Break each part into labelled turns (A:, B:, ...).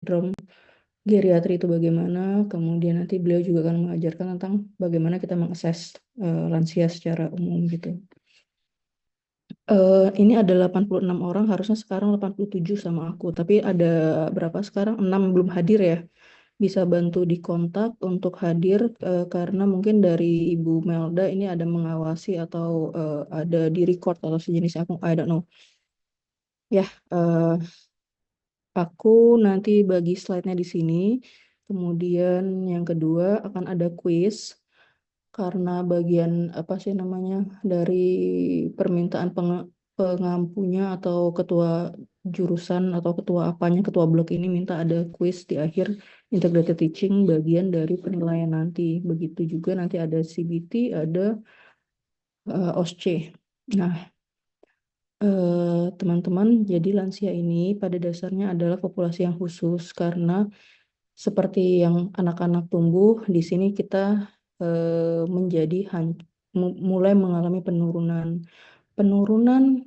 A: background geriatri itu bagaimana, kemudian nanti beliau juga akan mengajarkan tentang bagaimana kita mengakses lansia secara umum gitu. Ini ada 86 orang, harusnya sekarang 87 sama aku, tapi ada berapa sekarang? 6 belum hadir ya. Bisa bantu dikontak untuk hadir karena mungkin dari Ibu Melda ini ada mengawasi atau ada di record atau sejenis, aku I don't know. Ya, aku nanti bagi slide-nya di sini. Kemudian yang kedua akan ada quiz karena bagian apa sih namanya dari permintaan pengampunya atau ketua jurusan atau ketua apanya, ketua blok ini minta ada quiz di akhir integrated teaching bagian dari penilaian nanti. Begitu juga nanti ada CBT, ada OSCE. Nah, teman-teman, jadi lansia ini pada dasarnya adalah populasi yang khusus karena seperti yang anak-anak tumbuh di sini kita menjadi mulai mengalami penurunan penurunan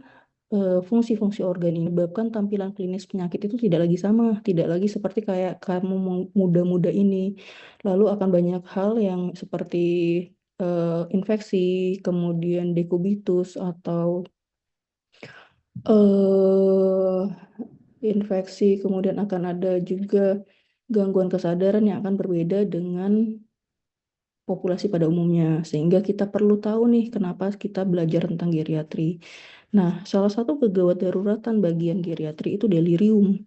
A: fungsi-fungsi organ ini menyebabkan tampilan klinis penyakit itu tidak lagi sama, tidak lagi seperti kayak kamu muda-muda ini. Lalu akan banyak hal yang seperti infeksi, kemudian dekubitus atau eh infeksi, kemudian akan ada juga gangguan kesadaran yang akan berbeda dengan populasi pada umumnya. Sehingga kita perlu tahu nih kenapa kita belajar tentang geriatri. Nah, salah satu kegawat daruratan bagian geriatri itu delirium.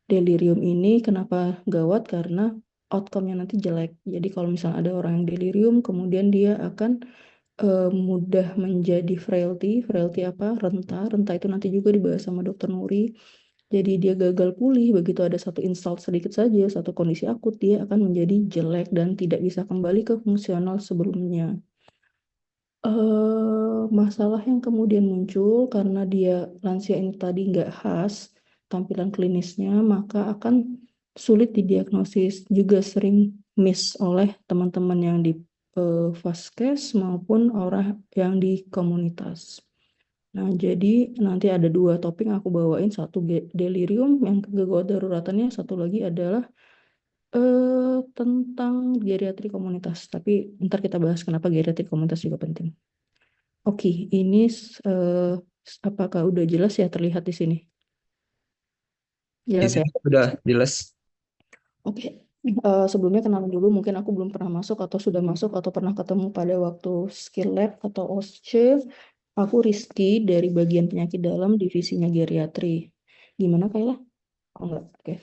A: Delirium ini kenapa gawat? Karena outcome-nya nanti jelek. Jadi kalau misalnya ada orang yang delirium, kemudian dia akan mudah menjadi frailty. Frailty apa? Renta. Renta itu nanti juga dibahas sama Dokter Nuri. Jadi dia gagal pulih, begitu ada satu insult sedikit saja, satu kondisi akut, dia akan menjadi jelek dan tidak bisa kembali ke fungsional sebelumnya. Masalah yang kemudian muncul karena dia lansia ini tadi nggak khas tampilan klinisnya, maka akan sulit didiagnosis, juga sering miss oleh teman-teman yang di Vaskes maupun orang yang di komunitas. Nah, jadi nanti ada dua topik yang aku bawain, satu delirium, yang kegawat daruratannya, satu lagi adalah tentang geriatri komunitas. Tapi ntar kita bahas kenapa geriatri komunitas juga penting. Oke, ini apakah udah jelas ya terlihat di sini?
B: Di
A: Jelas ya?
B: sini sudah jelas.
A: Oke. Sebelumnya kenalan dulu, mungkin aku belum pernah masuk atau sudah masuk atau pernah ketemu pada waktu skill lab atau OSCE. Aku Rizky dari bagian penyakit dalam divisinya geriatri. Gimana Kayla? Oh enggak, oke.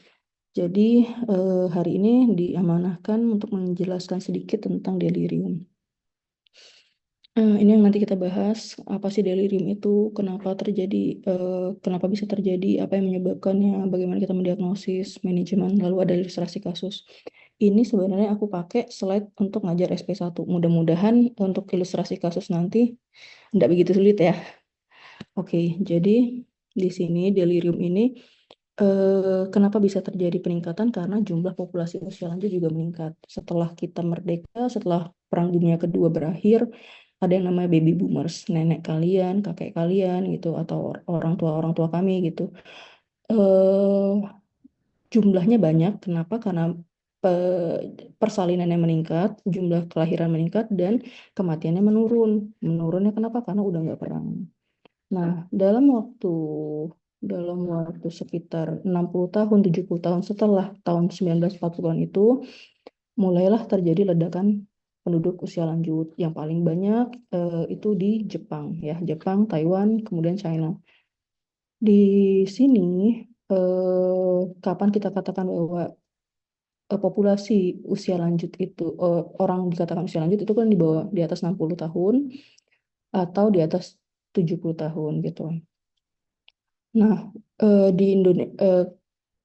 A: Jadi hari ini diamanahkan untuk menjelaskan sedikit tentang delirium. Ini yang nanti kita bahas, apa sih delirium itu, kenapa terjadi, kenapa bisa terjadi, apa yang menyebabkannya, bagaimana kita mendiagnosis, manajemen, lalu ada ilustrasi kasus. Ini sebenarnya aku pakai slide untuk ngajar SP1. Mudah-mudahan untuk ilustrasi kasus nanti tidak begitu sulit ya. Oke, jadi di sini delirium ini kenapa bisa terjadi peningkatan? Karena jumlah populasi usia lanjut juga meningkat. Setelah kita merdeka, setelah Perang Dunia Kedua berakhir, ada yang namanya baby boomers, nenek kalian, kakek kalian gitu, atau orang tua kami gitu. Eh, Jumlahnya banyak. Kenapa? Karena persalinannya meningkat, jumlah kelahiran meningkat, dan kematiannya menurun. Menurunnya kenapa? Karena udah nggak perang. Nah, dalam waktu sekitar 60 tahun, 70 tahun setelah tahun 1940-an itu, mulailah terjadi ledakan penduduk usia lanjut. Yang paling banyak itu di Jepang, ya, Jepang, Taiwan, kemudian China. Di sini, kapan kita katakan bahwa populasi usia lanjut itu, orang dikatakan usia lanjut itu kan di bawah, di atas 60 tahun atau di atas 70 tahun gitu. Nah, di Indonesia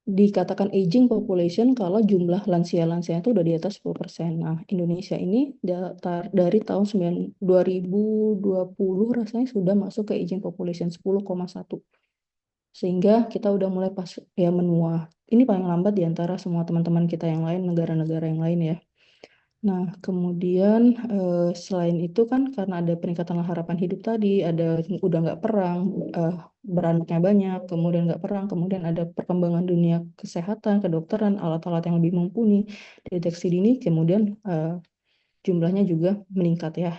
A: dikatakan aging population kalau jumlah lansia-lansia itu udah di atas 10%. Nah, Indonesia ini dari tahun 2020 rasanya sudah masuk ke aging population 10,1. Sehingga kita udah mulai pas ya menua. Ini paling lambat di antara semua teman-teman kita yang lain, negara-negara yang lain ya. Nah, kemudian selain itu kan karena ada peningkatan harapan hidup tadi, ada udah nggak perang, eh, beranaknya banyak, kemudian nggak perang, kemudian ada perkembangan dunia kesehatan, kedokteran, alat-alat yang lebih mumpuni, deteksi dini, kemudian jumlahnya juga meningkat ya.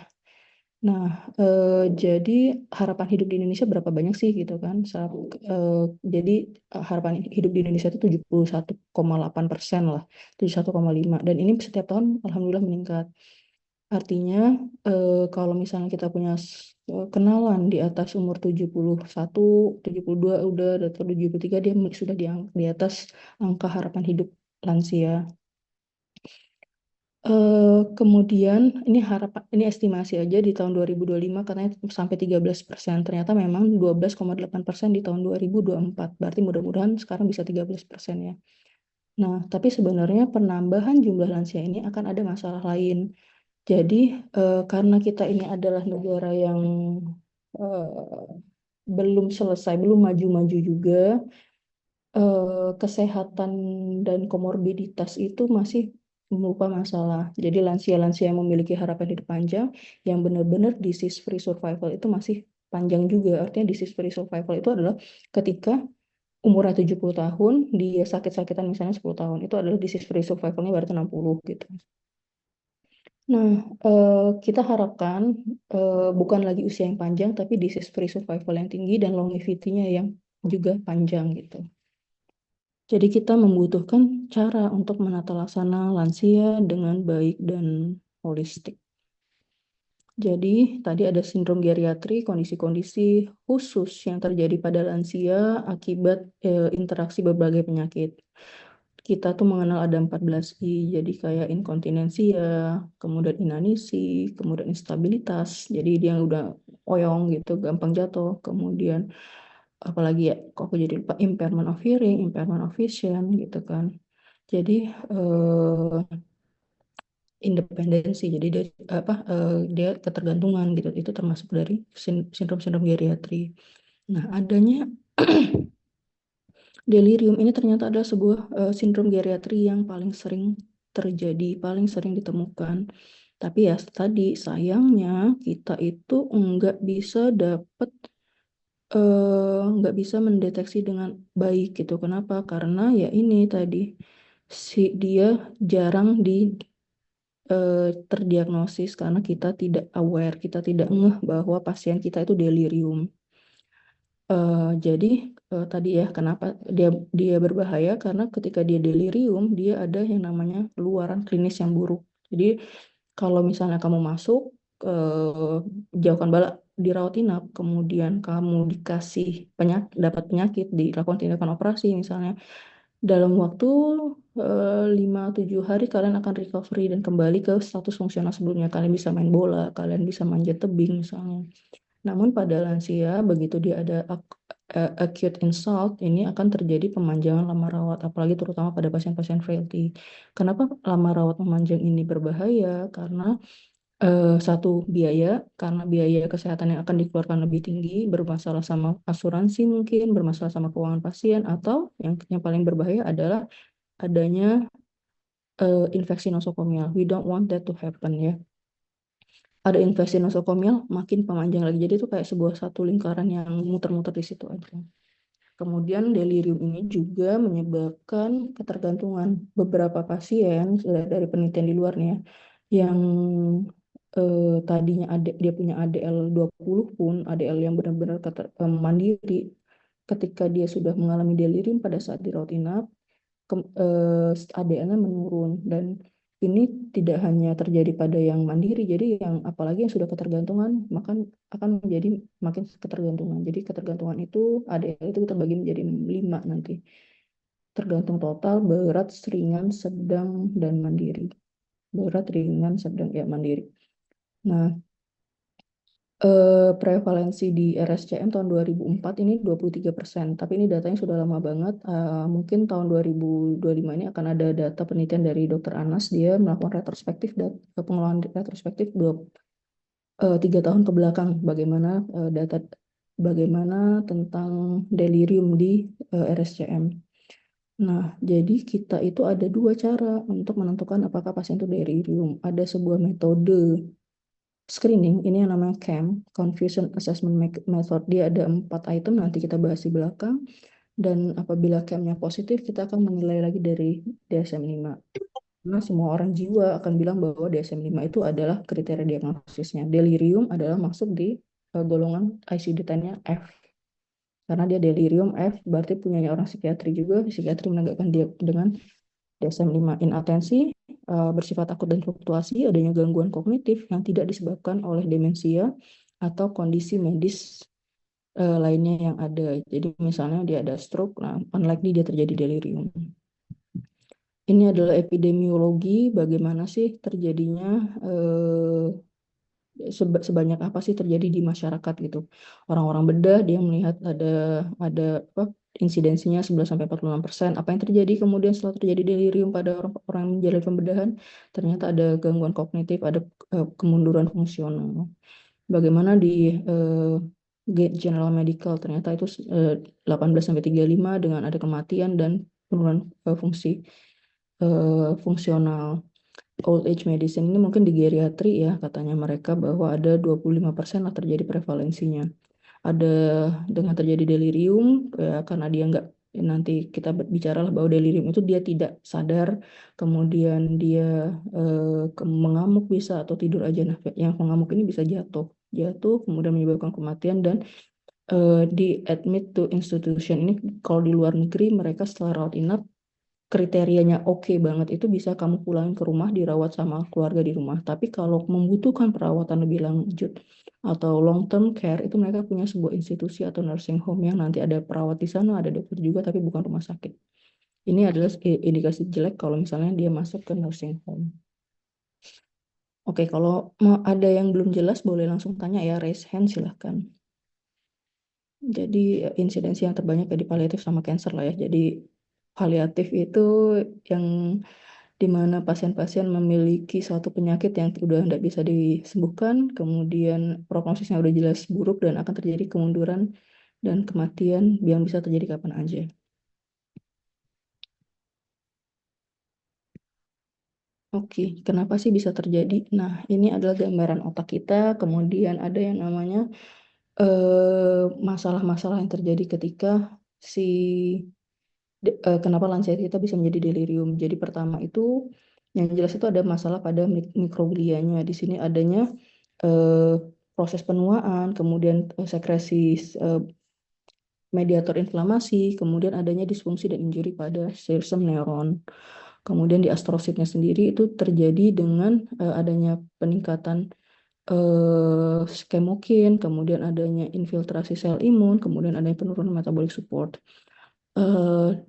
A: Nah, jadi harapan hidup di Indonesia berapa banyak sih gitu kan? Jadi harapan hidup di Indonesia itu 71,8% lah, 71,5. Dan ini setiap tahun alhamdulillah meningkat. Artinya kalau misalnya kita punya kenalan di atas umur 71, 72 udah atau 73 dia sudah di atas angka harapan hidup lansia. Kemudian ini estimasi aja di tahun 2025 katanya sampai 13%. Ternyata memang 12,8% di tahun 2024. Berarti mudah-mudahan sekarang bisa 13% ya. Nah, tapi sebenarnya penambahan jumlah lansia ini akan ada masalah lain. Jadi karena kita ini adalah negara yang eh, belum selesai, belum maju-maju juga, kesehatan dan komorbiditas itu masih merupakan masalah. Jadi lansia-lansia yang memiliki harapan hidup panjang, yang benar-benar disease free survival itu masih panjang juga. Artinya disease free survival itu adalah ketika umurnya 70 tahun, dia sakit-sakitan misalnya 10 tahun, itu adalah disease free survivalnya berarti 60 gitu. Nah, kita harapkan bukan lagi usia yang panjang, tapi disease free survival yang tinggi dan longevity-nya yang juga panjang gitu. Jadi kita membutuhkan cara untuk menata laksana lansia dengan baik dan holistik. Jadi tadi ada sindrom geriatri, kondisi-kondisi khusus yang terjadi pada lansia akibat interaksi berbagai penyakit. Kita tuh mengenal ada 14 I, jadi kayak inkontinensia, kemudian inanisi, kemudian instabilitas, jadi dia udah oyong gitu, gampang jatuh, kemudian apalagi ya, kok aku jadi lupa, impairment of hearing, impairment of vision gitu kan. Jadi independensi, jadi dia ketergantungan gitu, itu termasuk dari sindrom-sindrom geriatri. Nah, adanya delirium ini ternyata adalah sebuah sindrom geriatri yang paling sering terjadi, paling sering ditemukan. Tapi ya tadi sayangnya kita itu nggak bisa mendeteksi dengan baik gitu. Kenapa? Karena ya ini tadi dia jarang terdiagnosis karena kita tidak aware, kita tidak ngeh bahwa pasien kita itu delirium. Jadi tadi ya kenapa dia dia berbahaya karena ketika dia delirium dia ada yang namanya luaran klinis yang buruk. Jadi kalau misalnya kamu masuk eh, jauhkan bala dirawat inap, kemudian kamu dikasih dapat penyakit, dilakukan tindakan operasi misalnya, dalam waktu 5-7 hari kalian akan recovery dan kembali ke status fungsional sebelumnya. Kalian bisa main bola, kalian bisa manjat tebing misalnya. Namun pada lansia, begitu dia ada acute insult, ini akan terjadi pemanjangan lama rawat, apalagi terutama pada pasien-pasien frailty. Kenapa lama rawat memanjang ini berbahaya? Karena satu biaya, karena biaya kesehatan yang akan dikeluarkan lebih tinggi, bermasalah sama asuransi mungkin, bermasalah sama keuangan pasien, atau yang paling berbahaya adalah adanya infeksi nosokomial. We don't want that to happen ya. Ada infeksi nosokomial, makin pemanjang lagi. Jadi itu kayak sebuah satu lingkaran yang muter-muter di situ aja. Kemudian delirium ini juga menyebabkan ketergantungan beberapa pasien dari penelitian di luar nih ya, yang tadinya dia punya ADL 20 pun, ADL yang benar-benar mandiri, ketika dia sudah mengalami delirium pada saat dirawat inap, ADN-nya menurun. Dan ini tidak hanya terjadi pada yang mandiri, jadi yang apalagi yang sudah ketergantungan maka akan menjadi makin ketergantungan. Jadi ketergantungan itu ADN itu kita bagi menjadi 5 nanti. Tergantung total, berat, ringan, sedang, dan mandiri. Berat, ringan, sedang, ya mandiri. Nah, prevalensi di RSCM tahun 2004 ini 23%, tapi ini datanya sudah lama banget. Mungkin tahun 2025 ini akan ada data penelitian dari Dr. Anas, dia melakukan pengelolaan retrospektif 3 tahun ke belakang, bagaimana tentang delirium di RSCM. Nah, jadi kita itu ada dua cara untuk menentukan apakah pasien itu delirium. Ada sebuah metode screening, ini yang namanya CAM, Confusion Assessment Method. Dia ada 4 item, nanti kita bahas di belakang. Dan apabila CAM-nya positif, kita akan menilai lagi dari DSM-5. Karena semua orang jiwa akan bilang bahwa DSM-5 itu adalah kriteria diagnosisnya. Delirium adalah masuk di golongan ICD-10-nya F. Karena dia delirium F, berarti punyanya orang psikiatri juga. Psikiatri menegakkan dia dengan DSM-5. Inatensi, bersifat akut dan fluktuasi, adanya gangguan kognitif yang tidak disebabkan oleh demensia atau kondisi medis lainnya yang ada. Jadi misalnya dia ada stroke, nah unlikely dia terjadi delirium. Ini adalah epidemiologi, bagaimana sih terjadinya sebanyak apa sih terjadi di masyarakat gitu. Orang-orang bedah dia melihat ada apa insidensinya 11-46%. Apa yang terjadi kemudian setelah terjadi delirium pada orang yang menjalani pembedahan, ternyata ada gangguan kognitif, ada kemunduran fungsional. Bagaimana di General Medical ternyata itu 18-35 dengan ada kematian dan penurunan fungsi fungsional. Old age medicine ini mungkin di geriatri ya, katanya mereka bahwa ada 25% lah terjadi prevalensinya. Ada dengan terjadi delirium ya, karena dia nggak, nanti kita bicara lah bahwa delirium itu dia tidak sadar, kemudian dia mengamuk bisa atau tidur aja. Nah, yang mengamuk ini bisa jatuh kemudian menyebabkan kematian dan di admit to institution. Ini kalau di luar negeri mereka setelah rawat inap kriterianya oke banget itu bisa kamu pulangin ke rumah dirawat sama keluarga di rumah. Tapi kalau membutuhkan perawatan lebih lanjut atau long term care itu mereka punya sebuah institusi atau nursing home yang nanti ada perawat di sana, ada dokter juga tapi bukan rumah sakit. Ini adalah indikasi jelek kalau misalnya dia masuk ke nursing home. Oke, kalau mau ada yang belum jelas boleh langsung tanya ya, raise hand silahkan. Jadi insidensi yang terbanyak ya di paliatif sama cancer lah ya. Jadi paliatif itu yang di mana pasien-pasien memiliki suatu penyakit yang sudah tidak bisa disembuhkan, kemudian prognosisnya udah jelas buruk dan akan terjadi kemunduran dan kematian yang bisa terjadi kapan aja. Oke, kenapa sih bisa terjadi? Nah, ini adalah gambaran otak kita, kemudian ada yang namanya masalah-masalah yang terjadi ketika si kenapa lansia kita bisa menjadi delirium. Jadi pertama itu yang jelas itu ada masalah pada mikroglianya. Di sini adanya eh, proses penuaan, kemudian sekresi eh, mediator inflamasi, kemudian adanya disfungsi dan injury pada sistem neuron. Kemudian di astrositnya sendiri itu terjadi dengan adanya peningkatan skemokin, kemudian adanya infiltrasi sel imun, kemudian adanya penurunan metabolic support.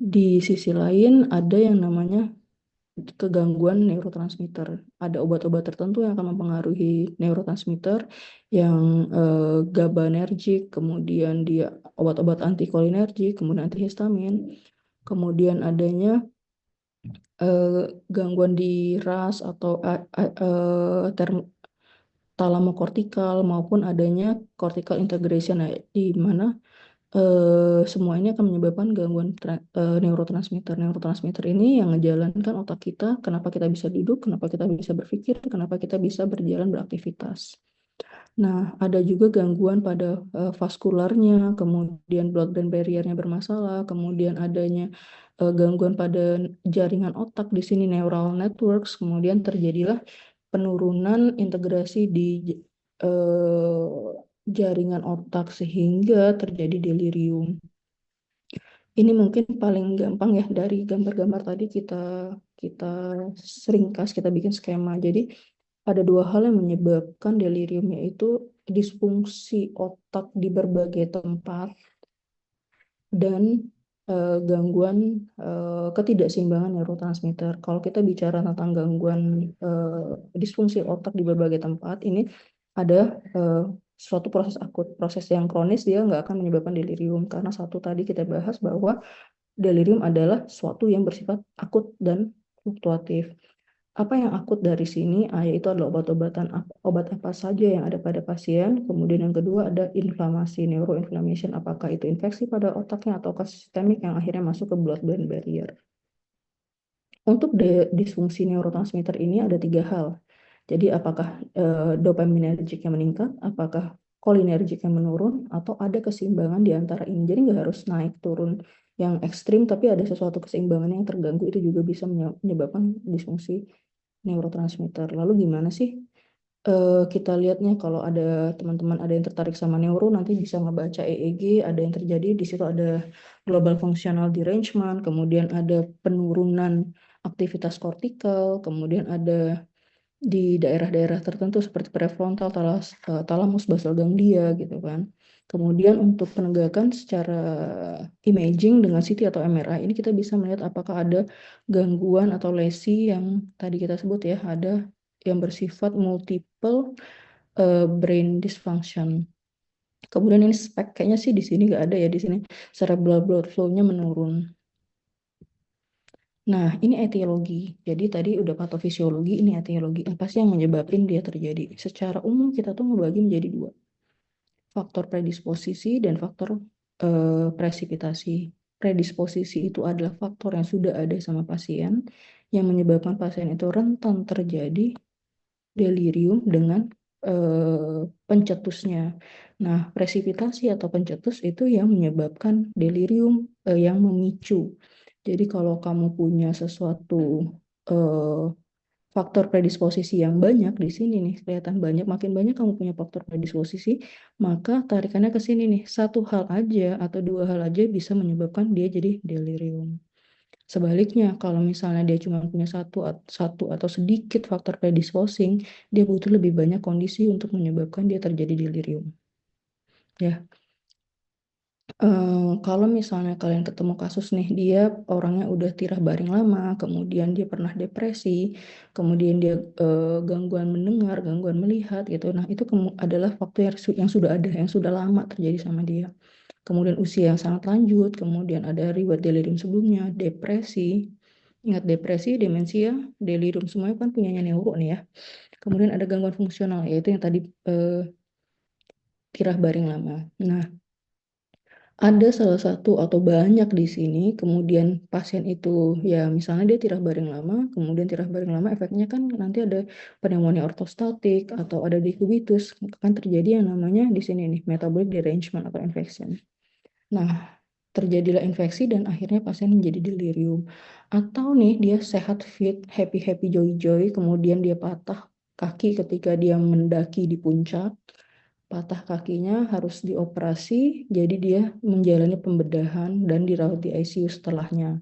A: Di sisi lain ada yang namanya kegangguan neurotransmitter. Ada obat-obat tertentu yang akan mempengaruhi neurotransmitter yang GABAergic, kemudian dia obat-obat antikolinergik, kemudian antihistamin, kemudian adanya gangguan di RAS atau talamokortikal maupun adanya cortical integration, di mana semua ini akan menyebabkan gangguan neurotransmitter. Neurotransmitter ini yang menjalankan otak kita, kenapa kita bisa duduk, kenapa kita bisa berpikir, kenapa kita bisa berjalan beraktivitas. Nah, ada juga gangguan pada vaskularnya, kemudian blood-brain barrier-nya bermasalah, kemudian adanya gangguan pada jaringan otak di sini neural networks, kemudian terjadilah penurunan integrasi di eh, jaringan otak sehingga terjadi delirium. Ini mungkin paling gampang ya dari gambar-gambar tadi kita kita ringkas, kita bikin skema. Jadi ada dua hal yang menyebabkan delirium, yaitu disfungsi otak di berbagai tempat dan gangguan ketidakseimbangan neurotransmitter. Kalau kita bicara tentang gangguan disfungsi otak di berbagai tempat, ini ada suatu proses akut. Proses yang kronis dia nggak akan menyebabkan delirium, karena satu tadi kita bahas bahwa delirium adalah suatu yang bersifat akut dan fluktuatif. Apa yang akut dari sini? Yaitu adalah obat apa saja yang ada pada pasien. Kemudian yang kedua ada inflamasi, neuroinflammation. Apakah itu infeksi pada otaknya atau sistemik yang akhirnya masuk ke blood-brain barrier. Untuk disfungsi neurotransmitter ini ada 3 hal. Jadi apakah dopaminergiknya meningkat, apakah kolinergiknya menurun, atau ada keseimbangan di antara ini. Jadi nggak harus naik turun yang ekstrim, tapi ada sesuatu keseimbangan yang terganggu, itu juga bisa menyebabkan disfungsi neurotransmitter. Lalu gimana sih kita lihatnya? Kalau ada teman-teman ada yang tertarik sama neuro, nanti bisa ngebaca EEG, ada yang terjadi di situ, ada global functional derangement, kemudian ada penurunan aktivitas kortikal, kemudian ada di daerah-daerah tertentu seperti prefrontal, talamus, basal ganglia gitu kan. Kemudian untuk penegakan secara imaging dengan CT atau MRI ini kita bisa melihat apakah ada gangguan atau lesi yang tadi kita sebut ya, ada yang bersifat multiple brain dysfunction. Kemudian ini spek kayaknya sih di sini nggak ada ya, di sini cerebral blood flow-nya menurun. Nah, ini etiologi. Jadi tadi udah patofisiologi, ini etiologi. Apa sih yang menyebabkan dia terjadi? Secara umum kita tuh membagi menjadi 2. Faktor predisposisi dan faktor presipitasi. Predisposisi itu adalah faktor yang sudah ada sama pasien yang menyebabkan pasien itu rentan terjadi delirium dengan pencetusnya. Nah, presipitasi atau pencetus itu yang menyebabkan delirium yang memicu. Jadi kalau kamu punya sesuatu eh, faktor predisposisi yang banyak di sini nih, kelihatan banyak, makin banyak kamu punya faktor predisposisi, maka tarikannya ke sini nih. Satu hal aja atau 2 hal aja bisa menyebabkan dia jadi delirium. Sebaliknya, kalau misalnya dia cuma punya satu atau sedikit faktor predisposing, dia butuh lebih banyak kondisi untuk menyebabkan dia terjadi delirium. Ya, kalau misalnya kalian ketemu kasus nih, dia orangnya udah tirah baring lama, kemudian dia pernah depresi, kemudian dia gangguan mendengar, gangguan melihat gitu. Nah, itu adalah faktor yang sudah ada, yang sudah lama terjadi sama dia. Kemudian usia yang sangat lanjut, kemudian ada riwayat delirium sebelumnya, depresi. Ingat depresi, demensia, delirium semuanya kan punyanya neuro nih ya. Kemudian ada gangguan fungsional, yaitu yang tadi tirah baring lama. Nah, ada salah satu atau banyak di sini, kemudian pasien itu ya misalnya dia tirah baring lama, kemudian tirah baring lama efeknya kan nanti ada pneumonia ortostatik atau ada dekubitus, kan terjadi yang namanya di sini nih metabolic derangement atau infection. Nah, terjadilah infeksi dan akhirnya pasien menjadi delirium. Atau nih dia sehat fit, happy-happy joy-joy, kemudian dia patah kaki ketika dia mendaki di puncak, patah kakinya harus dioperasi, jadi dia menjalani pembedahan dan dirawat di ICU setelahnya.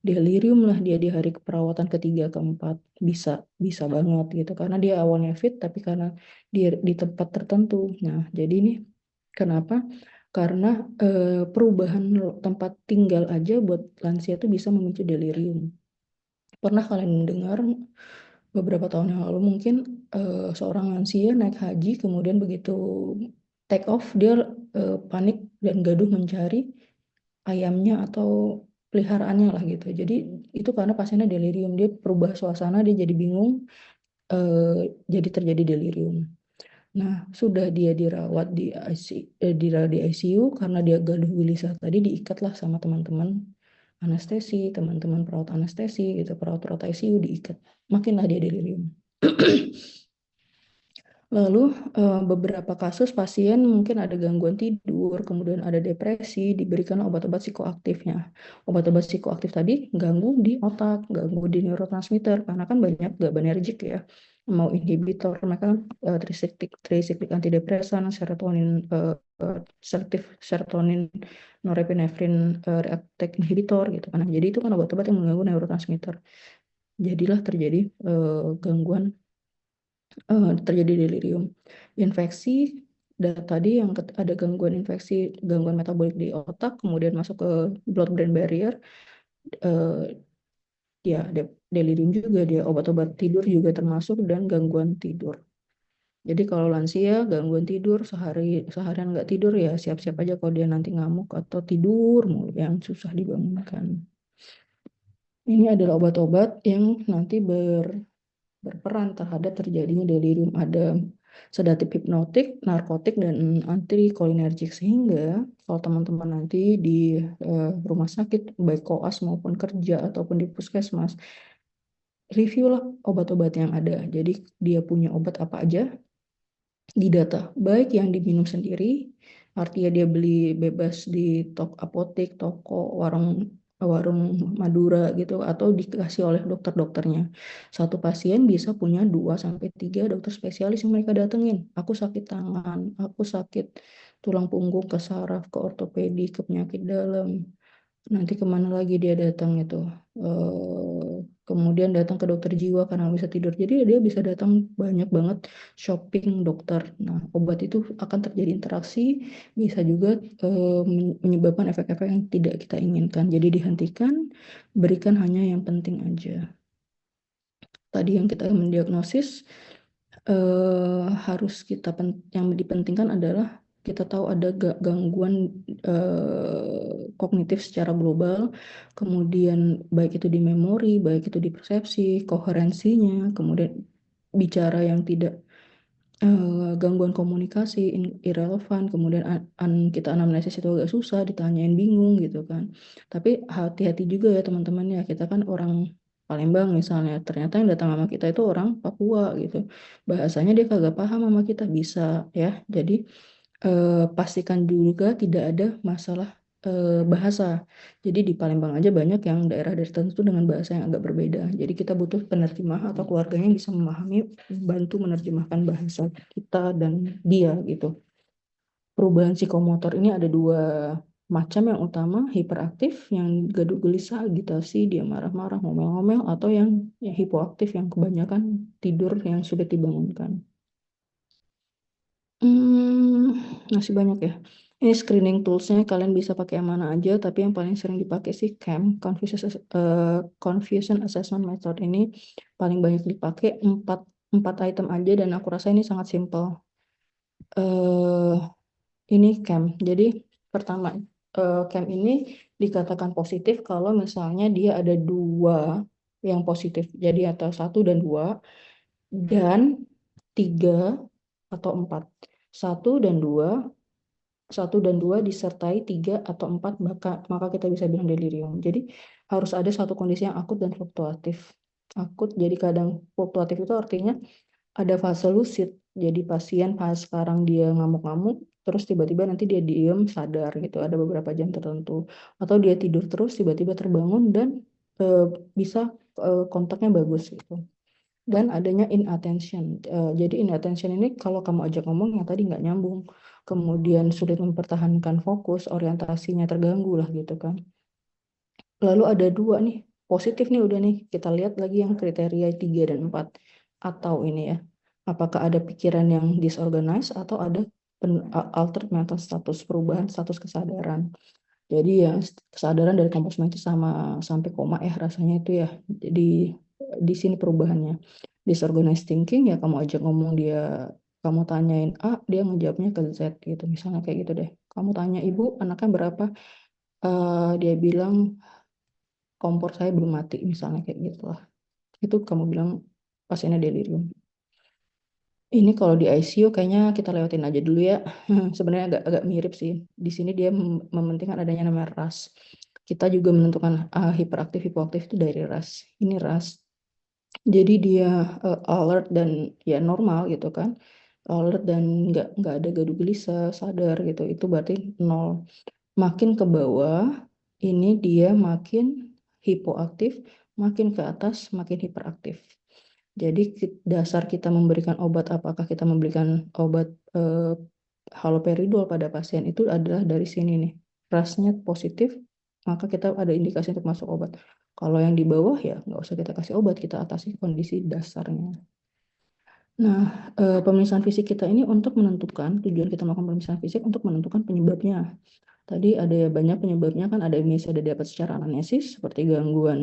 A: Delirium lah dia di hari keperawatan ketiga keempat, bisa bisa banget gitu karena dia awalnya fit tapi karena dia di tempat tertentu. Nah, jadi ini kenapa? Karena perubahan tempat tinggal aja buat lansia itu bisa memicu delirium. Pernah kalian mendengar beberapa tahun yang lalu mungkin seorang lansia naik haji, kemudian begitu take off dia panik dan gaduh mencari ayamnya atau peliharaannya lah gitu. Jadi itu karena pasiennya delirium, dia perubah suasana, dia jadi bingung, jadi terjadi delirium. Nah, sudah dia dirawat di ICU karena dia gaduh gelisah tadi, diikatlah sama teman-teman anestesi, teman-teman perawat anestesi gitu, perawat-perawat ICU diikat. Makinlah dia delirium. Lalu beberapa kasus pasien mungkin ada gangguan tidur, kemudian ada depresi, diberikan obat-obat psikoaktifnya. Obat-obat psikoaktif tadi ganggu di otak, ganggu di neurotransmitter, karena kan banyak GABAergic ya. Mau inhibitor, mereka kan trisiklik antidepresan, serotonin, selektif serotonin, norepinefrin, reuptake inhibitor gitu kan. Jadi itu kan obat-obat yang mengganggu neurotransmitter. Jadilah terjadi gangguan terjadi delirium. Infeksi dan tadi yang ada gangguan infeksi, gangguan metabolik di otak, kemudian masuk ke blood-brain barrier, eh, ya delirium juga, dia obat-obat tidur juga termasuk dan gangguan tidur. Jadi kalau lansia gangguan tidur seharian nggak tidur ya siap-siap aja kalau dia nanti ngamuk atau tidur mulu yang susah dibangunkan. Ini adalah obat-obat yang nanti berperan terhadap terjadinya delirium. Ada sedatif hipnotik, narkotik, dan antikolinergik. Sehingga kalau teman-teman nanti di rumah sakit, baik koas maupun kerja ataupun di puskesmas, reviewlah obat-obat yang ada. Jadi dia punya obat apa aja, didata, baik yang diminum sendiri, artinya dia beli bebas di apotek, toko, warung warung Madura gitu, atau dikasih oleh dokter-dokternya. Satu pasien bisa punya 2 sampai 3 dokter spesialis yang mereka datengin. Aku sakit tangan, aku sakit tulang punggung, ke saraf, ke ortopedi, ke penyakit dalam. Nanti kemana lagi dia datang itu? Kemudian datang ke dokter jiwa karena nggak bisa tidur. Jadi dia bisa datang banyak banget shopping dokter. Nah, obat itu akan terjadi interaksi, bisa juga menyebabkan efek-efek yang tidak kita inginkan. Jadi dihentikan, berikan hanya yang penting aja. Tadi yang kita mendiagnosis, harus yang dipentingkan adalah kita tahu ada gangguan kognitif secara global, kemudian baik itu di memori, baik itu di persepsi, koherensinya, kemudian bicara yang tidak, gangguan komunikasi, irrelevan, kemudian kita anamnesis itu agak susah, ditanyain bingung gitu kan. Tapi hati-hati juga ya teman-teman ya, kita kan orang Palembang misalnya, ternyata yang datang sama kita itu orang Papua gitu. Bahasanya dia kagak paham sama kita, bisa ya. Jadi pastikan juga tidak ada masalah bahasa. Jadi di Palembang aja banyak yang daerah tertentu dengan bahasa yang agak berbeda. Jadi kita butuh penerjemah atau keluarganya yang bisa memahami, bantu menerjemahkan bahasa kita dan dia gitu. Perubahan psikomotor ini ada 2 macam. Yang utama hiperaktif, yang gaduh gelisah, agitasi, dia marah-marah, ngomel-ngomel, atau yang hipoaktif, yang kebanyakan tidur, yang sulit dibangunkan. Masih banyak ya. Ini screening toolsnya kalian bisa pakai yang mana aja, tapi yang paling sering dipakai sih CAM, Confusion Assessment Method. Ini paling banyak dipakai, 4 item aja, dan aku rasa ini sangat simple. eh ini CAM. Jadi pertama, CAM ini dikatakan positif kalau misalnya dia ada 2 yang positif. Jadi atau 1 dan 2, dan 3 atau 4. 1 dan 2 disertai 3 atau 4, maka kita bisa bilang delirium. Jadi harus ada satu kondisi yang akut dan fluktuatif. Akut, jadi kadang fluktuatif itu artinya ada fase lucid. Jadi pasien pas sekarang dia ngamuk-ngamuk, terus tiba-tiba nanti dia diem sadar gitu, ada beberapa jam tertentu. Atau dia tidur terus, tiba-tiba terbangun dan eh, bisa kontaknya bagus gitu. Dan adanya inattention. Jadi inattention ini kalau kamu ajak ngomong yang tadi nggak nyambung, kemudian sulit mempertahankan fokus, orientasinya terganggu lah gitu kan. Lalu ada 2 nih, positif nih udah nih, kita lihat lagi yang kriteria 3 dan 4. Atau ini ya, apakah ada pikiran yang disorganized atau ada altered mental status, perubahan status kesadaran. Jadi ya kesadaran dari komposmen itu sama sampai koma ya rasanya itu ya. Jadi di sini perubahannya. Disorganized thinking ya, kamu ajak ngomong dia, kamu tanyain A, dia ngejawabnya ke Z gitu. Misalnya kayak gitu deh. Kamu tanya ibu anaknya berapa, dia bilang kompor saya belum mati, misalnya kayak gitu lah. Itu kamu bilang pasiennya delirium. Ini kalau di ICU kayaknya kita lewatin aja dulu ya. Sebenarnya agak mirip sih. Di sini dia mementingkan adanya namanya RAS. Kita juga menentukan hiperaktif, hipoaktif itu dari RAS. Ini RAS. Jadi dia alert dan ya normal gitu kan. Alert dan nggak ada gaduh gelisah, sadar gitu. Itu berarti 0. Makin ke bawah, ini dia makin hipoaktif, makin ke atas, makin hiperaktif. Jadi dasar kita memberikan obat, apakah kita memberikan obat haloperidol pada pasien itu adalah dari sini nih. Rasnya positif, maka kita ada indikasi untuk masuk obat. Kalau yang di bawah ya nggak usah kita kasih obat, kita atasi kondisi dasarnya. Nah, pemeriksaan fisik kita ini untuk menentukan, tujuan kita melakukan pemeriksaan fisik untuk menentukan penyebabnya. Tadi ada ya banyak penyebabnya kan, ada yang bisa didapat secara anamnesis seperti gangguan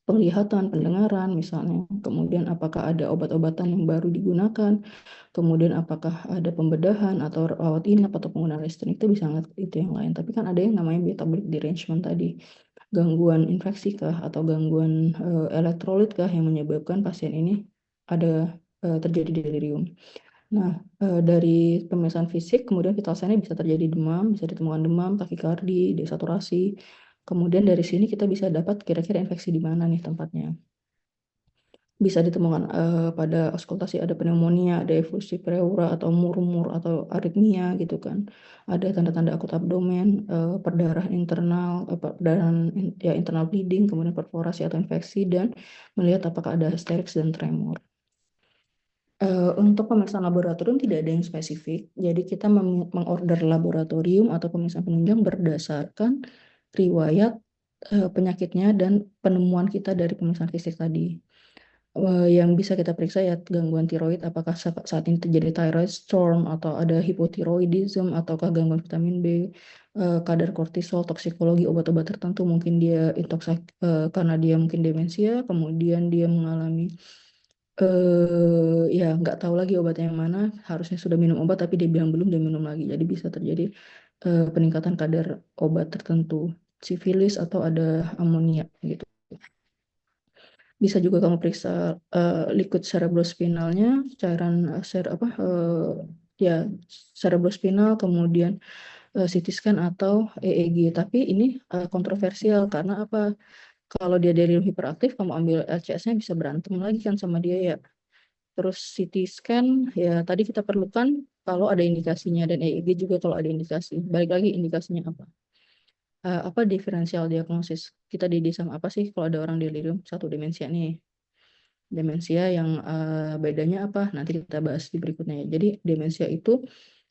A: penglihatan, pendengaran misalnya. Kemudian apakah ada obat-obatan yang baru digunakan, kemudian apakah ada pembedahan atau rawat inap atau penggunaan listrik, itu bisa ngeliat itu yang lain. Tapi kan ada yang namanya metabolic derangement tadi. gangguan infeksi kah atau gangguan elektrolit kah yang menyebabkan pasien ini ada terjadi delirium. Nah, dari pemeriksaan fisik, kemudian vitalisannya bisa terjadi demam, bisa ditemukan demam, takikardi, desaturasi. Kemudian dari sini kita bisa dapat kira-kira infeksi di mana nih tempatnya. Bisa ditemukan pada auskultasi ada pneumonia, ada efusi pleura atau murmur atau aritmia gitu kan. Ada tanda-tanda akut abdomen, perdarahan internal, perdarahan ya internal bleeding, kemudian perforasi atau infeksi dan melihat apakah ada histerix dan tremor. Untuk pemeriksaan laboratorium tidak ada yang spesifik, jadi kita mengorder laboratorium atau pemeriksaan penunjang berdasarkan riwayat penyakitnya dan penemuan kita dari pemeriksaan fisik tadi. Yang bisa kita periksa ya gangguan tiroid, apakah saat ini terjadi thyroid storm atau ada hypothyroidism ataukah gangguan vitamin B, kadar kortisol, toksikologi obat-obat tertentu, mungkin dia intoksak karena dia mungkin demensia, kemudian dia mengalami ya nggak tahu lagi obatnya yang mana, harusnya sudah minum obat tapi dia bilang belum, dia minum lagi, jadi bisa terjadi peningkatan kadar obat tertentu, sifilis atau ada amonia gitu. Bisa juga kamu periksa liquid cerebrospinalnya, cairan ya cerebrospinal, kemudian CT scan atau EEG. Tapi ini kontroversial karena apa? Kalau dia delirium hiperaktif, kamu ambil LCS-nya bisa berantem lagi kan sama dia ya. Terus CT scan ya tadi kita perlukan kalau ada indikasinya, dan EEG juga kalau ada indikasi. Balik lagi indikasinya apa? Apa diferensial diagnosis? Kita sama apa sih kalau ada orang delirium? Satu, demensia nih. Demensia yang bedanya apa? Nanti kita bahas di berikutnya ya. Jadi demensia itu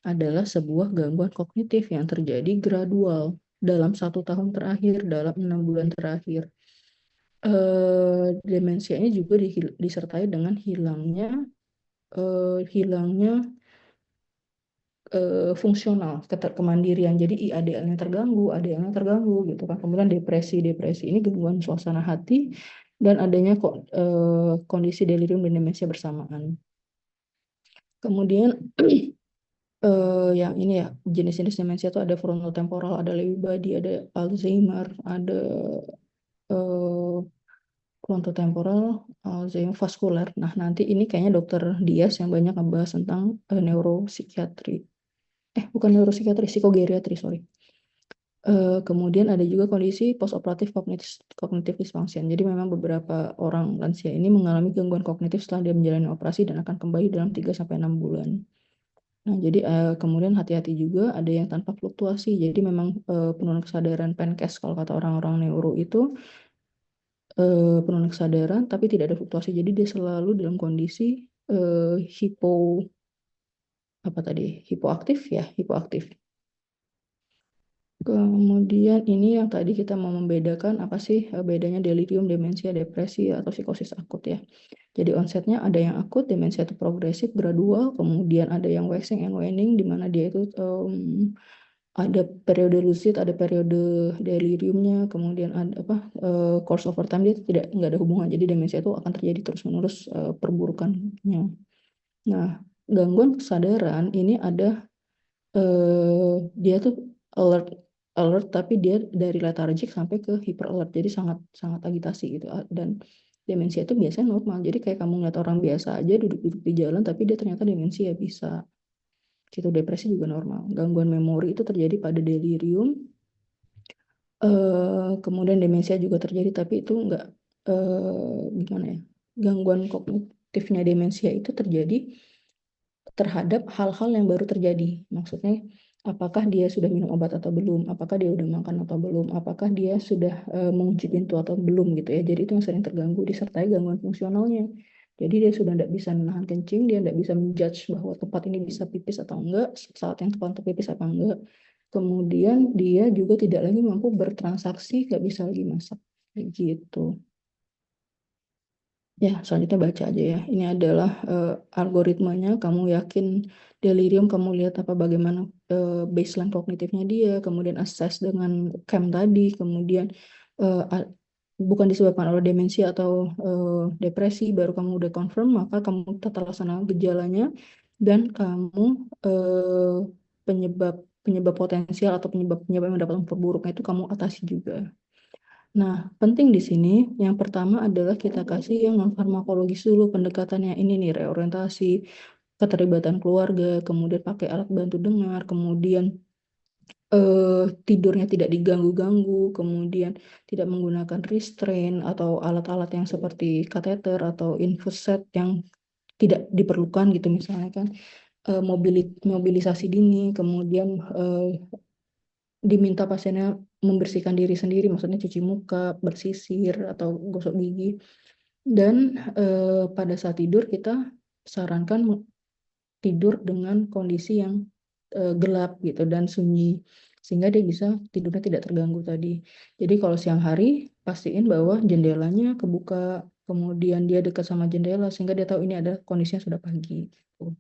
A: adalah sebuah gangguan kognitif yang terjadi gradual dalam 1 tahun terakhir, dalam 6 bulan terakhir. Demensia ini juga disertai dengan hilangnya fungsional, kemandirian. Jadi IADL-nya terganggu, ADL-nya terganggu gitu kan. Kemudian depresi ini gangguan suasana hati dan adanya kondisi delirium dan demensia bersamaan. Kemudian yang ini ya jenis-jenis demensia itu ada frontotemporal, ada Lewy body, ada Alzheimer, ada eh, frontotemporal, Alzheimer, vaskular. Nah nanti ini kayaknya dokter Dias yang banyak ngebahas tentang neuropsikiatri. Bukan neuropsikiatri, psikogeriatri, sorry. Kemudian ada juga kondisi postoperatif cognitive dysfunction. Jadi memang beberapa orang lansia ini mengalami gangguan kognitif setelah dia menjalani operasi dan akan kembali dalam 3-6 bulan. Nah, jadi kemudian hati-hati juga ada yang tanpa fluktuasi. Jadi memang penurunan kesadaran PNCAS kalau kata orang-orang neuro itu penurunan kesadaran tapi tidak ada fluktuasi. Jadi dia selalu dalam kondisi hipo apa tadi? Hipoaktif. Kemudian ini yang tadi kita mau membedakan apa sih bedanya delirium, demensia, depresi atau psikosis akut ya. Jadi onsetnya ada yang akut, demensia itu progresif, gradual, kemudian ada yang waxing and waning di mana dia itu ada periode lucid, ada periode deliriumnya, kemudian ada course over time dia nggak ada hubungan. Jadi demensia itu akan terjadi terus-menerus perburukannya. Nah, gangguan kesadaran ini ada dia tuh alert alert tapi dia dari lethargic sampai ke hyper alert. Jadi sangat sangat agitasi gitu. Dan demensia itu biasanya normal. Jadi kayak kamu ngeliat orang biasa aja duduk-duduk di jalan tapi dia ternyata demensia bisa. Gitu, depresi juga normal. Gangguan memori itu terjadi pada delirium. Kemudian demensia juga terjadi, tapi itu enggak gimana ya? Gangguan kognitifnya demensia itu terjadi terhadap hal-hal yang baru terjadi. Maksudnya, apakah dia sudah minum obat atau belum? Apakah dia sudah makan atau belum? Apakah dia sudah mengunci pintu atau belum gitu ya? Jadi itu yang sering terganggu disertai gangguan fungsionalnya. Jadi dia sudah tidak bisa menahan kencing, dia tidak bisa menjudge bahwa tempat ini bisa pipis atau enggak, saat yang tepat untuk pipis apa enggak. Kemudian dia juga tidak lagi mampu bertransaksi, nggak bisa lagi masak. Kayak gitu. Ya, selanjutnya baca aja ya. Ini adalah algoritmanya. Kamu yakin delirium, kamu lihat apa bagaimana baseline kognitifnya dia, kemudian assess dengan CAM tadi, kemudian bukan disebabkan oleh demensia atau depresi, baru kamu udah confirm, maka kamu tata laksana gejalanya dan kamu penyebab penyebab potensial atau penyebab yang dapat memperburuknya itu kamu atasi juga. Nah, penting di sini yang pertama adalah kita kasih yang non farmakologis dulu pendekatannya ini nih reorientasi, keterlibatan keluarga, kemudian pakai alat bantu dengar, kemudian tidurnya tidak diganggu-ganggu, kemudian tidak menggunakan restrain atau alat-alat yang seperti kateter atau infus set yang tidak diperlukan gitu misalnya kan. Mobilisasi dini, kemudian diminta pasiennya membersihkan diri sendiri, maksudnya cuci muka, bersisir, atau gosok gigi. Dan pada saat tidur kita sarankan tidur dengan kondisi yang gelap gitu dan sunyi, sehingga dia bisa tidurnya tidak terganggu tadi. Jadi kalau siang hari pastiin bahwa jendelanya kebuka, kemudian dia dekat sama jendela sehingga dia tahu ini ada kondisinya sudah pagi gitu.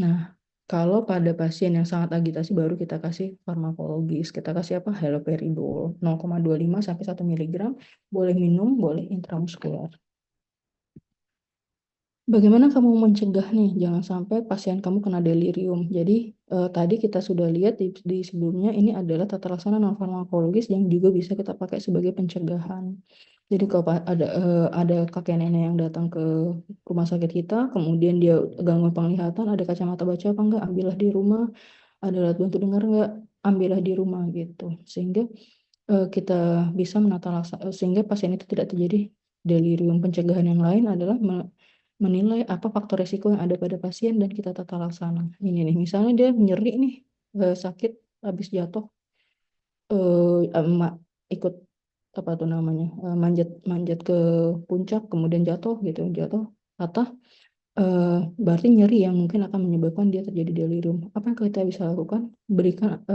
A: Nah, kalau pada pasien yang sangat agitasi baru kita kasih farmakologis. Kita kasih apa? Haloperidol 0,25 sampai 1 miligram. Boleh minum, boleh intramuskular. Bagaimana kamu mencegah nih? Jangan sampai pasien kamu kena delirium. Jadi tadi kita sudah lihat di sebelumnya ini adalah tata laksana non farmakologis yang juga bisa kita pakai sebagai pencegahan. Jadi kalau ada kakek nenek yang datang ke rumah sakit kita, kemudian dia gangguan penglihatan, ada kacamata baca apa enggak, ambillah di rumah. Ada alat bantu dengar enggak, ambillah di rumah gitu. Sehingga kita bisa sehingga pasien itu tidak terjadi delirium. Pencegahan yang lain adalah menilai apa faktor resiko yang ada pada pasien dan kita tata laksana. Ini nih, misalnya dia nyeri nih, sakit habis jatuh, ikut apa tuh namanya, manjat manjat ke puncak kemudian jatuh gitu, jatuh patah, berarti nyeri yang mungkin akan menyebabkan dia terjadi delirium. Apa yang kita bisa lakukan? Berikan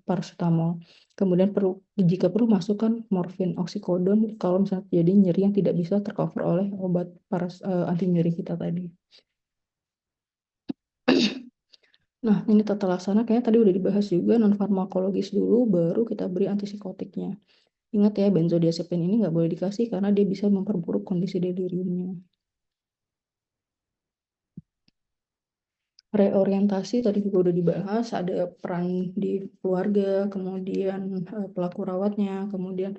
A: paracetamol. Kemudian jika perlu masukkan morfin, oksikodon kalau misalnya terjadi nyeri yang tidak bisa tercover oleh obat anti nyeri kita tadi. Nah, ini tata laksana kayaknya tadi udah dibahas juga, non farmakologis dulu, baru kita beri antipsikotiknya. Ingat ya, benzodiazepin ini nggak boleh dikasih karena dia bisa memperburuk kondisi deliriumnya. Reorientasi tadi juga udah dibahas, ada peran di keluarga, kemudian pelaku rawatnya, kemudian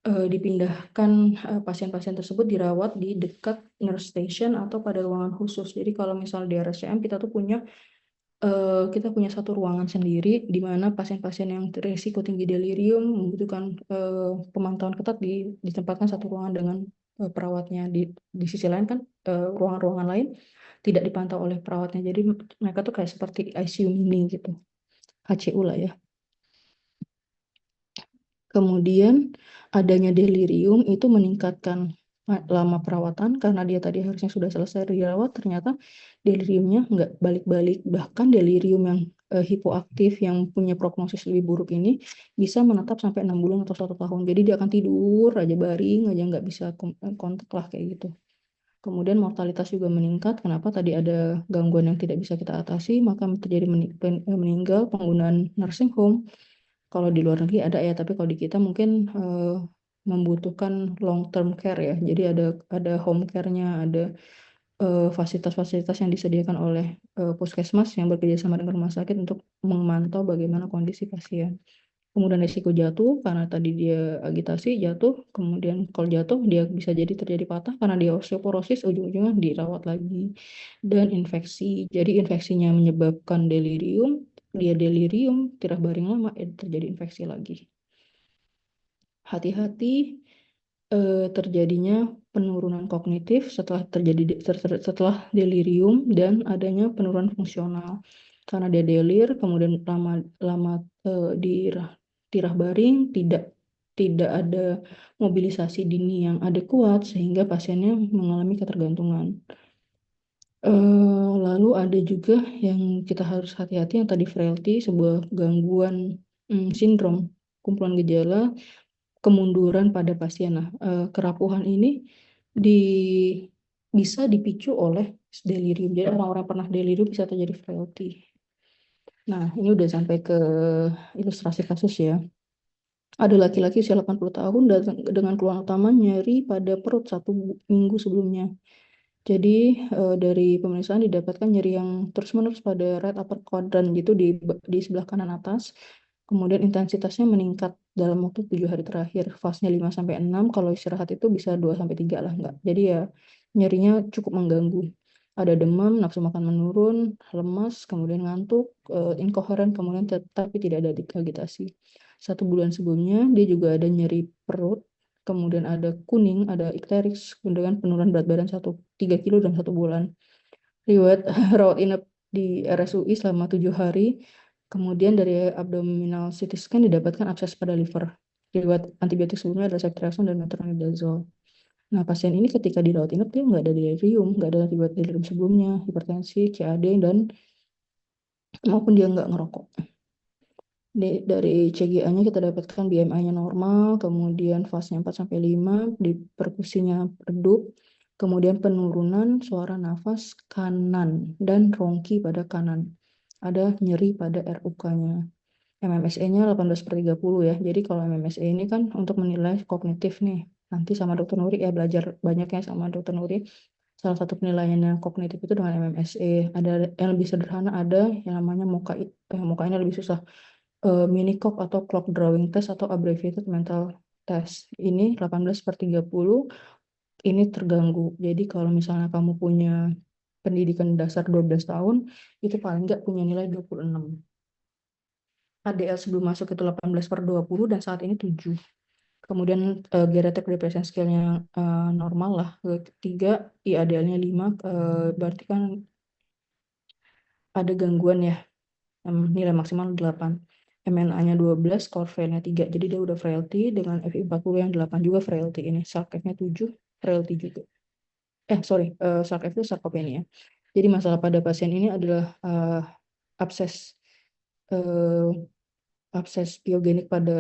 A: dipindahkan pasien-pasien tersebut dirawat di dekat nurse station atau pada ruangan khusus. Jadi kalau misal di RSCM kita punya satu ruangan sendiri di mana pasien-pasien yang berisiko tinggi delirium membutuhkan pemantauan ketat ditempatkan satu ruangan dengan perawatnya. Di sisi lain kan ruangan-ruangan lain tidak dipantau oleh perawatnya. Jadi mereka tuh kayak seperti ICU mini gitu. HCU lah ya. Kemudian adanya delirium itu meningkatkan lama perawatan karena dia tadi harusnya sudah selesai dirawat, ternyata deliriumnya nggak balik-balik. Bahkan delirium yang hipoaktif yang punya prognosis lebih buruk ini bisa menetap sampai 6 bulan atau 1 tahun. Jadi dia akan tidur aja baring aja, nggak bisa kontak lah kayak gitu. Kemudian mortalitas juga meningkat. Kenapa? Tadi ada gangguan yang tidak bisa kita atasi, maka terjadi meninggal penggunaan nursing home. Kalau di luar negeri ada ya, tapi kalau di kita mungkin membutuhkan long term care ya. Jadi ada home care-nya, ada fasilitas-fasilitas yang disediakan oleh puskesmas yang bekerja sama dengan rumah sakit untuk memantau bagaimana kondisi pasien. Kemudian risiko jatuh karena tadi dia agitasi jatuh, kemudian kalau jatuh dia bisa jadi terjadi patah karena dia osteoporosis, ujung-ujungnya dirawat lagi. Dan infeksi, jadi infeksinya menyebabkan delirium, dia delirium, tirah baring lama, terjadi infeksi lagi. Hati-hati terjadinya penurunan kognitif setelah delirium dan adanya penurunan fungsional. Karena dia delir, kemudian lama di tirah baring, tidak ada mobilisasi dini yang adekuat sehingga pasiennya mengalami ketergantungan. Lalu ada juga yang kita harus hati-hati yang tadi frailty, sebuah gangguan sindrom, kumpulan gejala kemunduran pada pasien. Nah, kerapuhan ini di, bisa dipicu oleh delirium. Jadi orang-orang pernah delirium bisa terjadi frailty. Nah, ini udah sampai ke ilustrasi kasus ya. Ada laki-laki usia 80 tahun datang dengan keluhan utama nyeri pada perut 1 minggu sebelumnya. Jadi dari pemeriksaan didapatkan nyeri yang terus-menerus pada right upper quadrant gitu di sebelah kanan atas. Kemudian intensitasnya meningkat dalam waktu 7 hari terakhir. Fasenya 5 sampai 6, kalau istirahat itu bisa 2 sampai 3 lah, enggak. Jadi ya nyerinya cukup mengganggu. Ada demam, nafsu makan menurun, lemas, kemudian ngantuk, inkoheren, kemudian tetapi tidak ada agitasi. 1 bulan sebelumnya dia juga ada nyeri perut, kemudian ada kuning, ada icterics, kemudian penurunan berat badan 3 kilo dalam 1 bulan. Riwayat rawat inap di RSUI selama 7 hari. Kemudian dari abdominal CT scan didapatkan abses pada liver. Riwayat antibiotik sebelumnya adalah ceftriaxone dan metronidazole. Nah, pasien ini ketika dirawat inap dia nggak ada delirium, nggak ada riwayat delirium sebelumnya, hipertensi, CAD, dan maupun dia nggak ngerokok. Dari CGA-nya kita dapatkan BMI-nya normal, kemudian fasenya 4 sampai 5, di perkusinya redup, kemudian penurunan suara nafas kanan dan rongki pada kanan. Ada nyeri pada RUK-nya. MMSE-nya 18/30 ya. Jadi kalau MMSE ini kan untuk menilai kognitif nih. Nanti sama Dokter Nuri ya, belajar banyaknya sama Dokter Nuri. Salah satu penilaiannya kognitif itu dengan MMSE. Ada yang lebih sederhana, ada yang namanya MOCA. MOCA ini lebih susah. Mini-COG atau Clock Drawing Test atau Abbreviated Mental Test. Ini 18/30 ini terganggu. Jadi kalau misalnya kamu punya pendidikan dasar 12 tahun, itu paling nggak punya nilai 26. ADL sebelum masuk itu 18/20 dan saat ini 7. Kemudian Geriatric Depression Scale-nya normal lah. Ketiga, IADL-nya 5, berarti kan ada gangguan ya. Nilai maksimal 8. MNA-nya 12, Corfair-nya 3. Jadi dia udah frailty dengan FI40 yang 8 juga frailty ini. SARC-F-nya 7, frailty juga. SARC-F itu sarkopenia. Jadi masalah pada pasien ini adalah abses eh, abses biogenik pada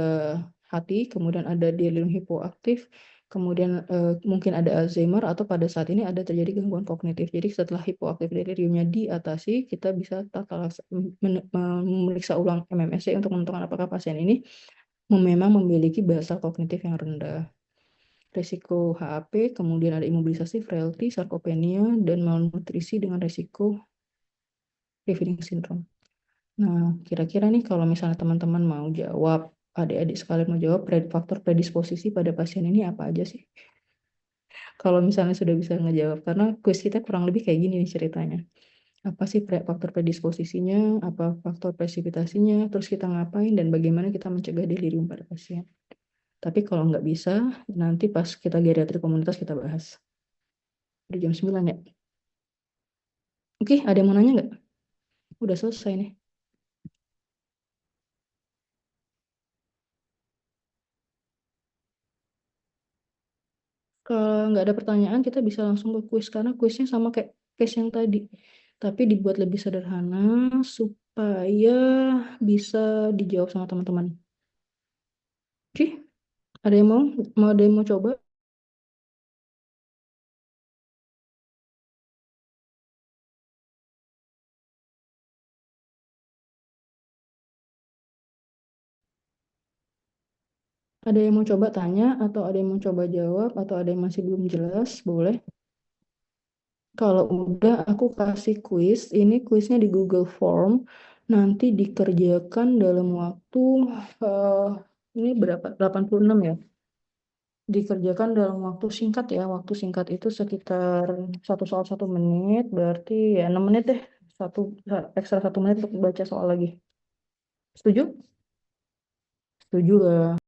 A: hati, kemudian ada delirium hipoaktif, kemudian mungkin ada Alzheimer, atau pada saat ini ada terjadi gangguan kognitif. Jadi setelah hipoaktif deliriumnya diatasi, kita bisa memeriksa ulang MMSE untuk menentukan apakah pasien ini memang memiliki basal kognitif yang rendah. Resiko HAP, kemudian ada imobilisasi, frailty, sarkopenia, dan malnutrisi dengan resiko refeeding syndrome. Nah, kira-kira nih kalau misalnya teman-teman mau jawab, adik-adik sekalian mau jawab, faktor predisposisi pada pasien ini apa aja sih? Kalau misalnya sudah bisa ngejawab, karena kuis kita kurang lebih kayak gini nih ceritanya. Apa sih faktor predisposisinya, apa faktor presipitasinya, terus kita ngapain, dan bagaimana kita mencegah delirium pada pasien. Tapi kalau nggak bisa, nanti pas kita geriatri komunitas kita bahas. Udah jam 9 ya? Oke, ada yang mau nanya nggak? Udah selesai nih. Kalau nggak ada pertanyaan, kita bisa langsung ke kuis, karena kuisnya sama kayak case yang tadi. Tapi dibuat lebih sederhana supaya bisa dijawab sama teman-teman. Oke, ada yang ada yang mau coba? Ada yang mau coba tanya, atau ada yang mau coba jawab, atau ada yang masih belum jelas, boleh. Kalau udah, aku kasih kuis. Ini kuisnya di Google Form. Nanti dikerjakan dalam waktu, eh, ini berapa? 86 ya? Dikerjakan dalam waktu singkat ya. Waktu singkat itu sekitar 1 soal 1 menit. Berarti ya 6 menit deh. Ekstra 1 menit untuk baca soal lagi. Setuju? Setuju lah.